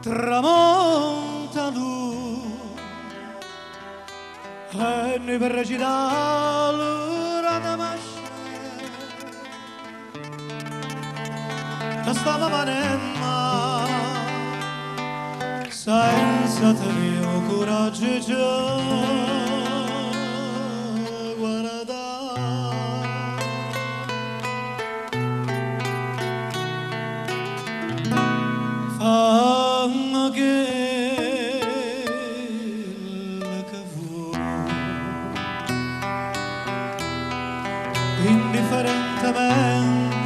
tramonta lui e noi per recitare l'ora da masce che stava venendo senza tenere coraggio già indifferentemente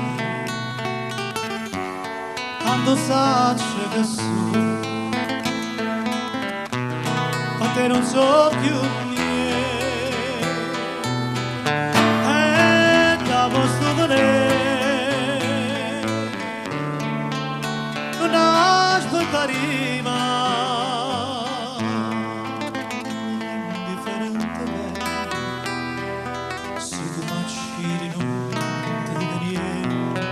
quando sacce che su a te non so più niente e da posto tenere non aspettare mai indifferentemente se tu m'accidi non ti dico niente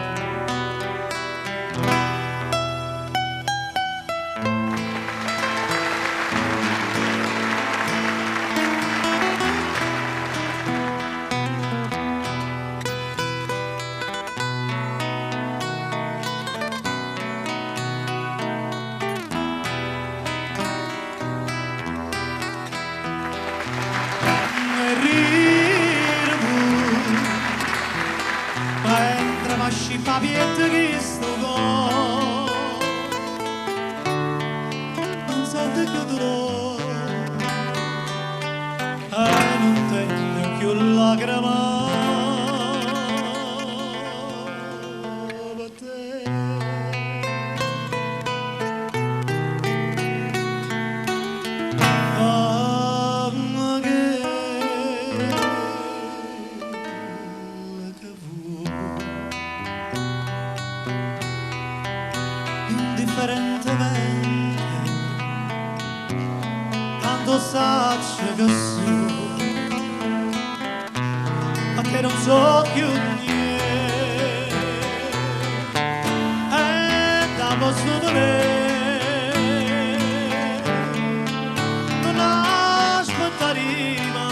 ma si fa pietro che sto cuore non sente più dolore e non tende più lacrime per te indifferentemente tanto sacce che su a te non so più niente e da posso tenere non aspettare mai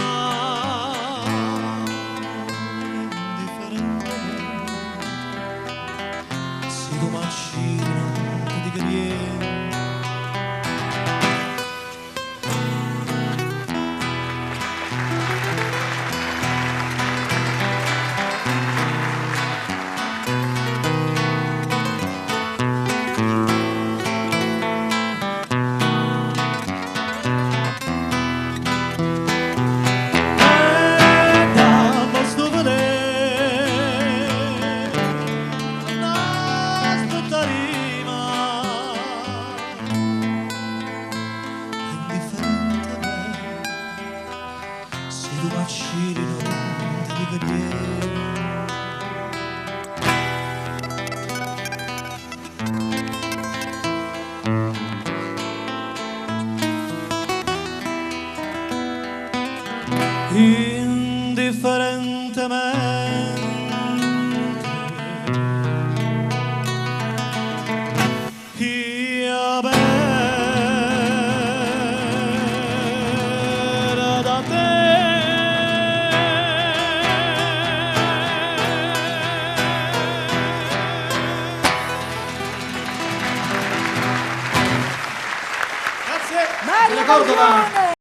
indifferentemente se tu m'accidi dico niente tu m'accidi non ti dico niente indifferentemente io bella da te Mario Cordova!